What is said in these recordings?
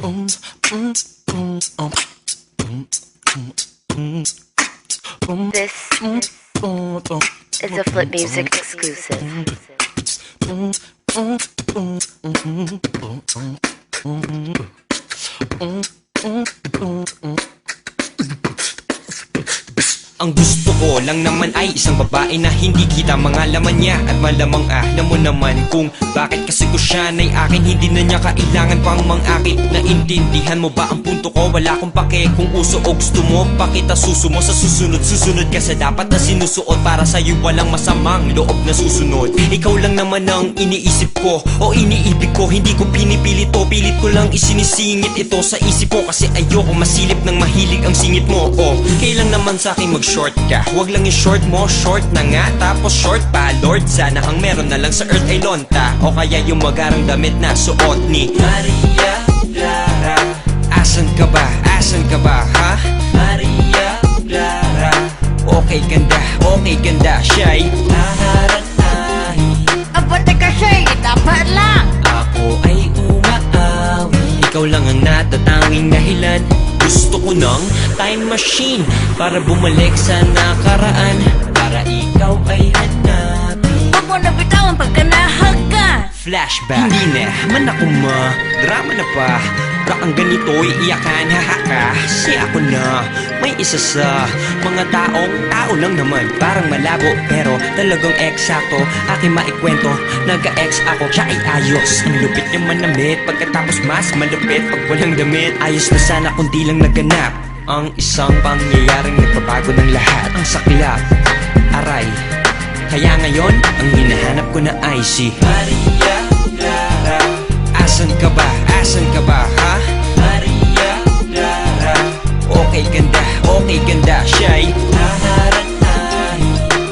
This is a Flip Music exclusive. Ang gusto ko lang naman ay isang babae na hindi kita mga laman niya. At malamang alam mo naman kung bakit kasi ko siya na'y akin. Hindi na niya kailangan pang mangakit. Naintindihan mo ba ang punto ko? Wala akong pake kung uso o gusto mo. Pakita suso mo sa susunod. Susunod ka sa dapat na sinusuot. Para sa'yo walang masamang loob na susunod. Ikaw lang naman ang iniisip ko o iniibig ko. Hindi ko pinipilit to. Pilit ko lang isinisingit ito sa isip ko. Kasi ayoko masilip ng mahilig ang singit mo. O kailan naman sa'kin mag-short ka? Huwag lang yung short mo, short na nga. Tapos short pa, Lord, sana ang meron na lang sa earth ay lonta. O kaya yung magarang damit na suot ni Maria Clara. Asan ka ba? Asan ka ba, ha? Maria Clara. Okay ganda, siya'y naharanahi. Aba, teka siya'y dapat lang. Ako ay umaawi. Ikaw lang ang natatanging dahilan. Gusto ko ng time machine para bumalik sa nakaraan. Para ikaw ay hanapin. Huwag mo na bitawan pagka nahaga. Flashback. Hindi na man ako drama na pa. Baka ang ganito'y iyakan, hahaka. Si ako na may isa sa mga tao lang naman. Parang malabo pero talagang eksakto. Aking maikwento, nagka-ex ako, siya ay ayos. Ang lupit niya manamit, pagkatapos mas malupit pag walang damit. Ayos na sana kung di lang naganap ang isang pangyayaring nagpabago ng lahat. Ang saklap, aray. Kaya ngayon, ang hinahanap ko na ay si Maria Clara. Asan ka ba? Asan ka ba, ha? Maria Clara. Okay ganda, siya'y naharanahi.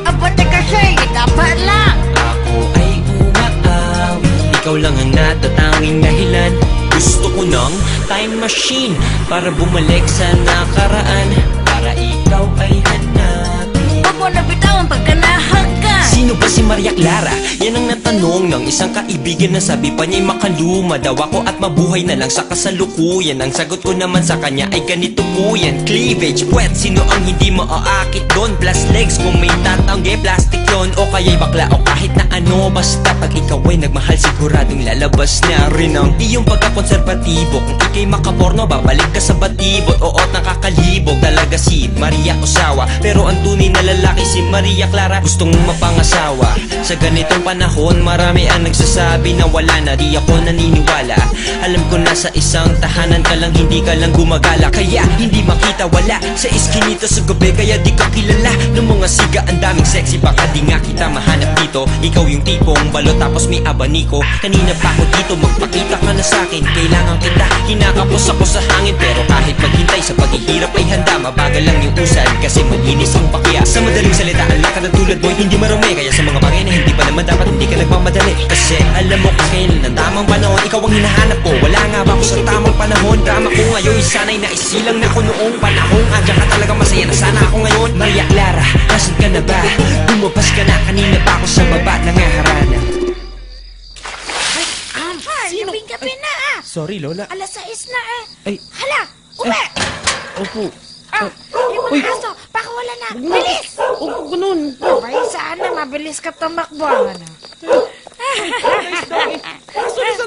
Aba, teka siya'y dapat lang. Ako ay umaawi. Ikaw lang ang natatanging dahilan. Gusto ko ng time machine para bumalik sa nakaraan. Para ikaw ay hanapin. Huwag mo na bitawan pagka nahaga. Sino ba si Maria Clara? Yan ang natanong ng isang kaibigan na sabi pa niya'y makaluma daw ako at mabuhay na lang sa kasalukuyan. Ang sagot ko naman sa kanya ay ganito po yan. Cleavage, puwet, sino ang hindi maaakit doon? Plus legs, kung may tatangge, plastic yon. O kaya'y bakla o kahit na ano. Basta pag ikaw ay nagmahal, siguradong lalabas na rin ang iyong pagkakonserbatibo. Kung ika'y makaporno, babalik ka sa batibot. Oo't nakakalibog talaga si Maria Osawa. Pero ang tunay na lalaki si Maria Clara. Gustong mapangasawa. Sa ganitong panahon, marami ang nagsasabi na wala na. Di ako naniniwala. Alam ko na sa isang tahanan ka lang, hindi ka lang gumagala. Kaya hindi makita wala sa iskinita sa gabi. Kaya di ka kilala ng mga siga. Ang daming sexy, baka di nga kita mahanap dito. Ikaw yung tipong balot tapos may abaniko. Kanina pa ako dito, magpakita ka na sa'kin. Kailangan kita, hinakapos ako sa hangin. Pero kahit maghintay sa paghihirap ay handa. Mabagal lang yung usad kasi malinis ang pakya. Sa madaling salita, ang lakad ng tulad mo'y hindi marumi. Kaya sa mga bagay na hindi pa naman dapat, hindi ka nagmamadali. Kasi alam mo kailan ang tamang panahon. Ikaw ang hinahanap ko, wala nga ba ako sa tamang panahon? Drama ko ngayon, sana'y naisilang na ako noong panahon. Andiyan ka talaga, masaya na sana ako ngayon. Maria Clara, nasan ka na ba? Lumabas ka na, kanina pa ako sa baba nangaharana. Sino? Gabi na ah. Sorry Lola. Alas 6 na eh. Ay. Hala, uwi. Opo. Yung mga aso, baka wala na. Bilis! Opo, ganun. Abay, sana mabilis ka tumakbo. Ano? Sorry, sa